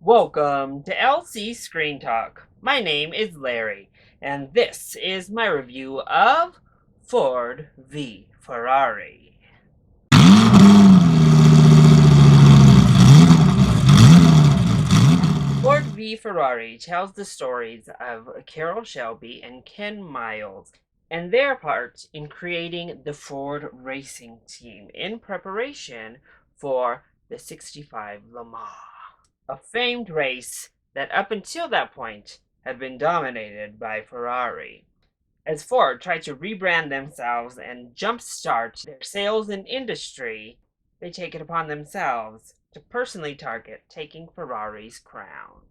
Welcome to LC Screen Talk. My name is Larry, and this is my review of Ford V Ferrari. Ford V Ferrari tells the stories of Carroll Shelby and Ken Miles and their part in creating the Ford racing team in preparation for the 65 Le Mans, a famed race that up until that point had been dominated by Ferrari. As Ford tried to rebrand themselves and jumpstart their sales and industry, they take it upon themselves to personally target taking Ferrari's crown.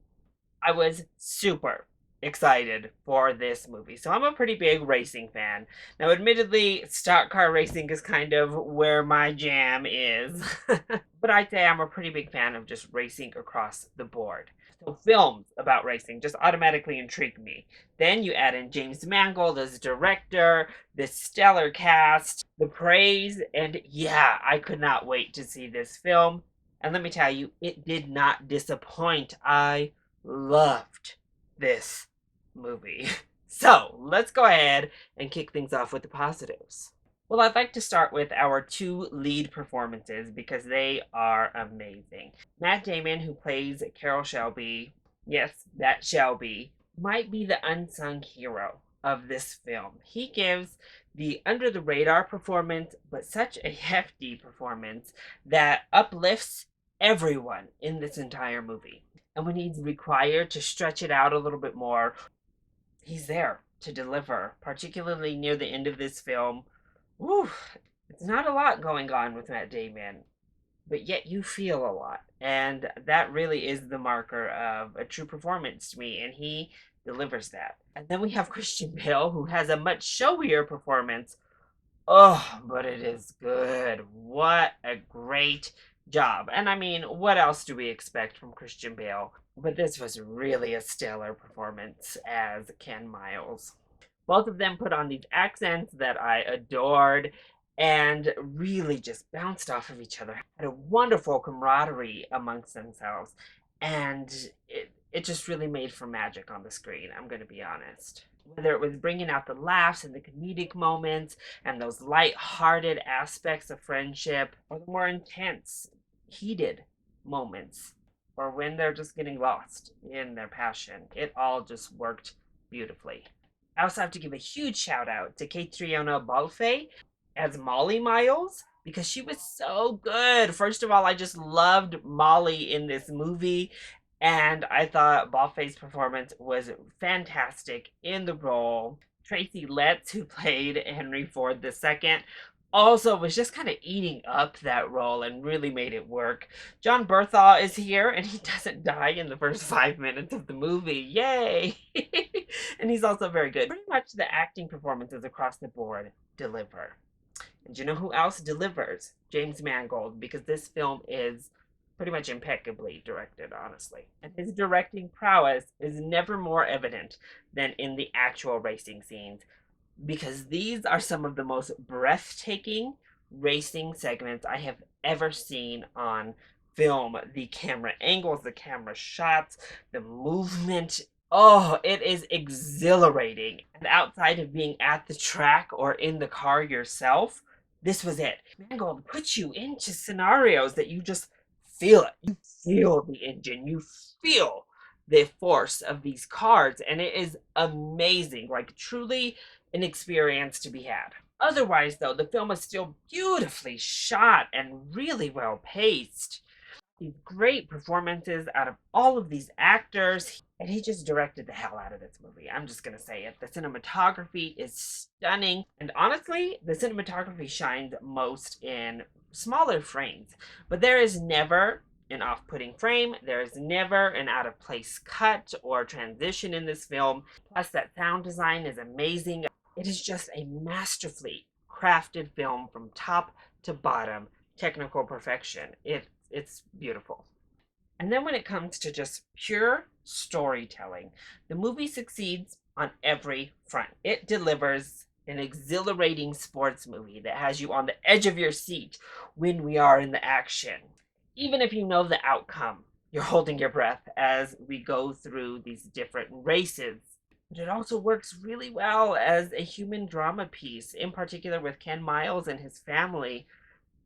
I was super excited for this movie. So I'm a pretty big racing fan. Now, admittedly, stock car racing is kind of where my jam is. But I'd say I'm a pretty big fan of just racing across the board. So films about racing just automatically intrigue me. Then you add in James Mangold as director, this stellar cast, the praise, and yeah, I could not wait to see this film. And let me tell you, it did not disappoint. I loved this movie. So let's go ahead and kick things off with the positives. Well, I'd like to start with our two lead performances because they are amazing. Matt Damon, who plays Carroll Shelby, yes, that Shelby, might be the unsung hero of this film. He gives the under the radar performance, but such a hefty performance that uplifts everyone in this entire movie. And when he's required to stretch it out a little bit more, he's there to deliver, particularly near the end of this film. Woo, it's not a lot going on with Matt Damon, but yet you feel a lot. And that really is the marker of a true performance to me, and he delivers that. And then we have Christian Bale, who has a much showier performance. Oh, but it is good. What a great job. And I mean, what else do we expect from Christian Bale? But this was really a stellar performance as Ken Miles. Both of them put on these accents that I adored and really just bounced off of each other. Had a wonderful camaraderie amongst themselves. And it just really made for magic on the screen, I'm going to be honest. Whether it was bringing out the laughs and the comedic moments and those light-hearted aspects of friendship, or the more intense, heated moments, or when they're just getting lost in their passion, it all just worked beautifully. I also have to give a huge shout out to Catriona Balfe as Molly Miles because she was so good. First of all, I just loved Molly in this movie, and I thought Balfe's performance was fantastic in the role. Tracy Letts, who played Henry Ford II, also was just kind of eating up that role and really made it work. John Berthaw is here, and he doesn't die in the first 5 minutes of the movie. Yay! And he's also very good. Pretty much the acting performances across the board deliver. And you know who else delivers? James Mangold, because this film is pretty much impeccably directed, honestly. And his directing prowess is never more evident than in the actual racing scenes, because these are some of the most breathtaking racing segments I have ever seen on film. The camera angles, the camera shots, the movement. Oh, it is exhilarating. And outside of being at the track or in the car yourself, this was it. Mangold puts you into scenarios that you just feel it. You feel the engine. You feel the force of these cars, and it is amazing. Like, truly an experience to be had. Otherwise, though, the film is still beautifully shot and really well paced. These great performances out of all of these actors, and he just directed the hell out of this movie. I'm just gonna say it. The cinematography is stunning, and honestly, the cinematography shines most in smaller frames, but there is never an off-putting frame. There is never an out-of-place cut or transition in this film. Plus, that sound design is amazing. It is just a masterfully crafted film from top to bottom, technical perfection. It's beautiful. And then when it comes to just pure storytelling, the movie succeeds on every front. It delivers an exhilarating sports movie that has you on the edge of your seat when we are in the action. Even if you know the outcome, you're holding your breath as we go through these different races. But it also works really well as a human drama piece, in particular with Ken Miles and his family.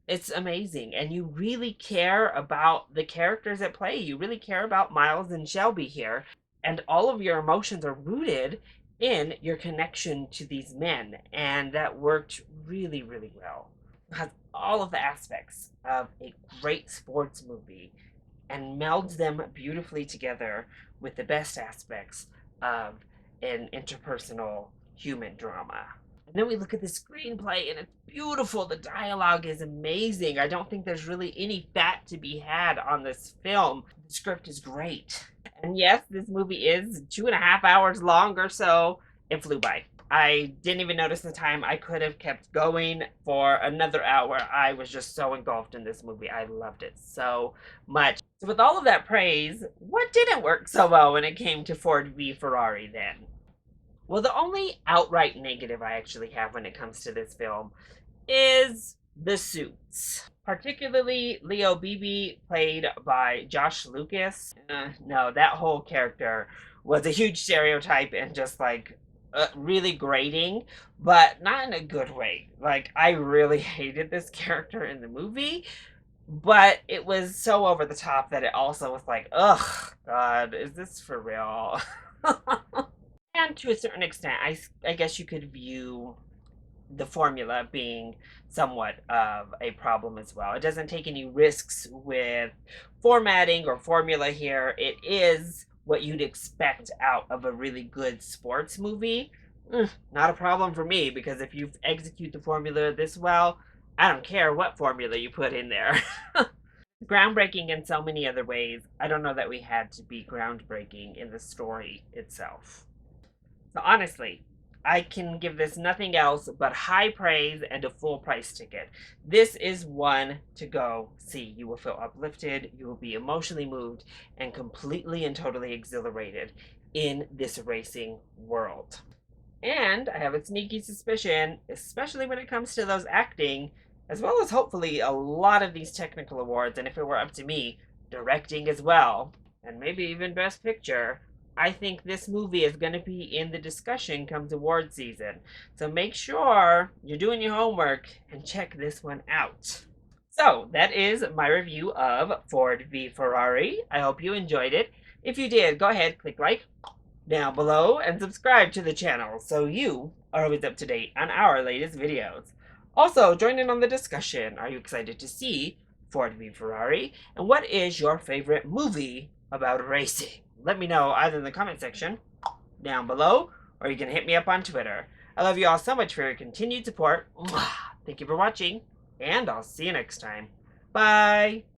It's amazing. And you really care about the characters at play. You really care about Miles and Shelby here. And all of your emotions are rooted in your connection to these men. And that worked really, really well. It has all of the aspects of a great sports movie and melds them beautifully together with the best aspects of an interpersonal human drama. And then we look at the screenplay and it's beautiful. The dialogue is amazing. I don't think there's really any fat to be had on this film. The script is great. And yes, this movie is 2.5 hours long or so. It flew by. I didn't even notice the time. I could have kept going for another hour. I was just so engulfed in this movie. I loved it so much. So with all of that praise, what didn't work so well when it came to Ford v Ferrari then? Well, the only outright negative I actually have when it comes to this film is the suits. Particularly Leo Beebe, played by Josh Lucas. No, that whole character was a huge stereotype and just like really grating, but not in a good way. Like, I really hated this character in the movie, but it was so over the top that it also was like, ugh, God, is this for real? And to a certain extent, I guess you could view the formula being somewhat of a problem as well. It doesn't take any risks with formatting or formula here. It is what you'd expect out of a really good sports movie. Not a problem for me, because if you execute the formula this well, I don't care what formula you put in there. Groundbreaking in so many other ways. I don't know that we had to be groundbreaking in the story itself. So honestly, I can give this nothing else but high praise and a full price ticket. This is one to go see. You will feel uplifted, you will be emotionally moved, and completely and totally exhilarated in this racing world. And I have a sneaky suspicion, especially when it comes to those acting, as well as hopefully a lot of these technical awards, and if it were up to me, directing as well, and maybe even Best Picture, I think this movie is going to be in the discussion comes award season. So make sure you're doing your homework and check this one out. So that is my review of Ford v Ferrari. I hope you enjoyed it. If you did, go ahead, click like down below and subscribe to the channel so you are always up to date on our latest videos. Also, join in on the discussion. Are you excited to see Ford v Ferrari? And what is your favorite movie about racing? Let me know either in the comment section down below, or you can hit me up on Twitter. I love you all so much for your continued support. Thank you for watching, and I'll see you next time. Bye!